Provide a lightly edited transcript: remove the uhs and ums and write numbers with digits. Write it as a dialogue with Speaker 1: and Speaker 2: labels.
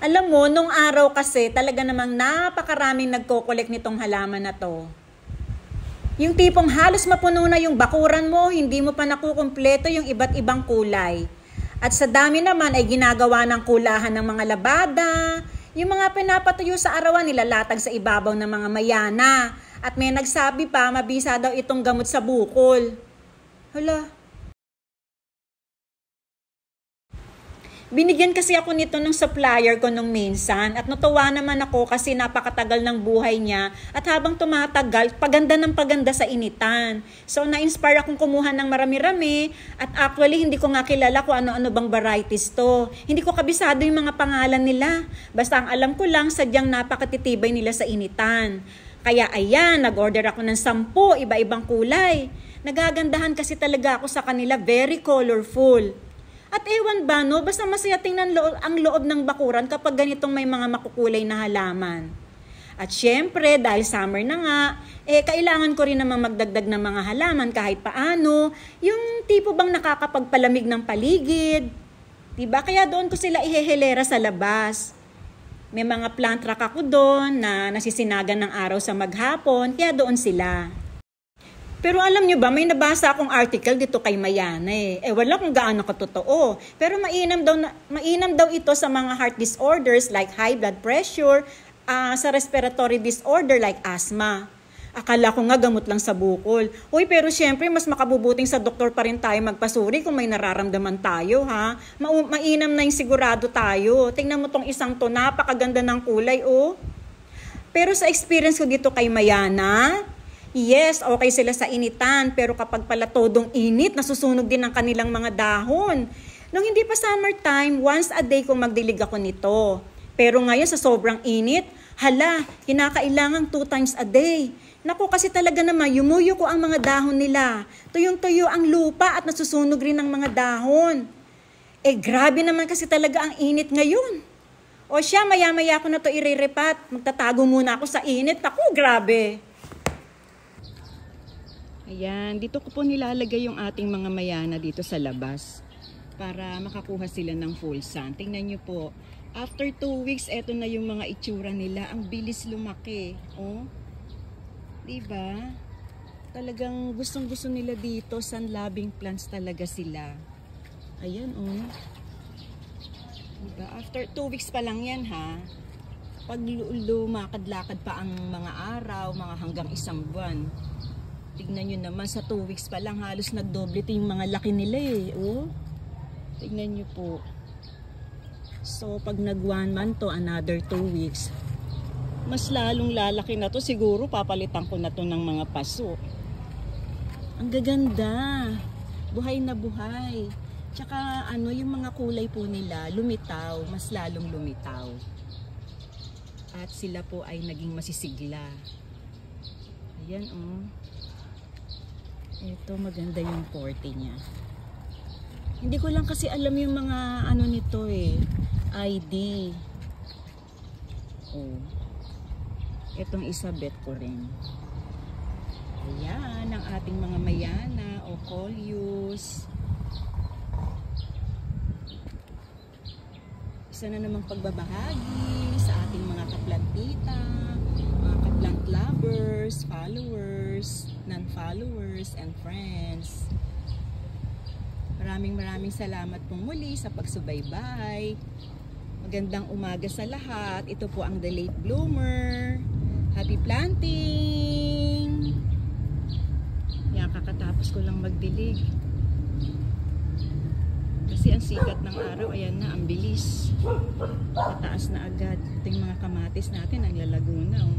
Speaker 1: Alam mo, nung araw kasi talaga namang napakaraming nagko-collect nitong halaman na to. Yung tipong halos mapuno na yung bakuran mo, hindi mo pa nakukumpleto yung iba't ibang kulay. At sa dami naman ay ginagawa ng kulahan ng mga labada, yung mga pinapatuyo sa arawan nilalatag sa ibabaw ng mga mayana. At may nagsabi pa, mabisa daw itong gamot sa bukol. Hala. Binigyan kasi ako nito ng supplier ko nung minsan at natuwa naman ako kasi napakatagal ng buhay niya at habang tumatagal, paganda ng paganda sa initan. So na-inspire akong kumuha ng marami-rami at actually hindi ko nga kilala kung ano-ano bang varieties to. Hindi ko kabisado yung mga pangalan nila. Basta ang alam ko lang sadyang napakatitibay nila sa initan. Kaya ayan, nag-order ako ng 10 iba-ibang kulay. Nagagandahan kasi talaga ako sa kanila, very colorful. At ewan ba no, basta masaya tingnan ang loob ng bakuran kapag ganitong may mga makukulay na halaman. At syempre, dahil summer na nga, kailangan ko rin naman magdagdag ng mga halaman kahit paano, yung tipo bang nakakapagpalamig ng paligid. Diba? Kaya doon ko sila ihehelera sa labas. May mga plant rack ako doon na nasisinagan ng araw sa maghapon, kaya doon sila. Pero alam nyo ba, may nabasa akong article dito kay Mayana wala kung gaano katotoo. Pero mainam daw ito sa mga heart disorders like high blood pressure, sa respiratory disorder like asthma. Akala ko nga gamot lang sa bukol. Uy, pero syempre mas makabubuting sa doktor pa rin tayo magpasuri kung may nararamdaman tayo, ha? Mainam na yung sigurado tayo. Tingnan mo tong isang to, napakaganda ng kulay, oh. Pero sa experience ko dito kay Mayana, yes, okay sila sa initan, pero kapag pala todong init, nasusunog din ang kanilang mga dahon. Nung hindi pa summertime, once a day kung magdilig ako nito. Pero ngayon sa sobrang init, hala, kinakailangan 2 times a day. Naku, kasi talaga naman, yumuyo ko ang mga dahon nila. Tuyong-tuyo ang lupa at nasusunog rin ang mga dahon. Grabe naman kasi talaga ang init ngayon. O siya, maya-maya ko na to irerepat. Magtatago muna ako sa init. Naku, grabe. Ayan, dito ko po nilalagay yung ating mga mayana dito sa labas para makakuha sila ng full sun. Tingnan nyo po, after 2 weeks, eto na yung mga itsura nila. Ang bilis lumaki. Oh, diba? Talagang gustong-gusto nila dito. Sun-loving plants talaga sila. Ayan, oh. Diba? After 2 weeks pa lang yan, ha? Pag lumakad-lakad pa ang mga araw, mga hanggang 1 buwan. Tignan nyo naman, sa 2 weeks pa lang halos nagdoble yung mga laki nila oh. Tignan nyo po. So pag nag 1 month to another 2 weeks, mas lalong lalaki na to. Siguro papalitan ko na to ng mga paso. Ang gaganda. Buhay na buhay. Tsaka ano, yung mga kulay po nila lumitaw, mas lalong lumitaw. At sila po ay naging masisigla. Ayan oh. Ito, maganda yung forte niya. Hindi ko lang kasi alam yung mga ano nito ID. Oh. Itong isa bet ko rin. Ayan, ang ating mga mayana o coleus. Isa na namang pagbabahagi sa ating mga kaplantita, mga kaplant lovers, followers, non-followers, and friends. Maraming salamat pong muli sa pagsubaybay. Magandang umaga sa lahat. Ito po ang The Late Bloomer. Happy planting! Yan, kakatapos ko lang magdilig. Kasi ang sikat ng araw, ayan na, ang bilis. Mataas na agad. Ito yung mga kamatis natin, ang lalago na. Oh.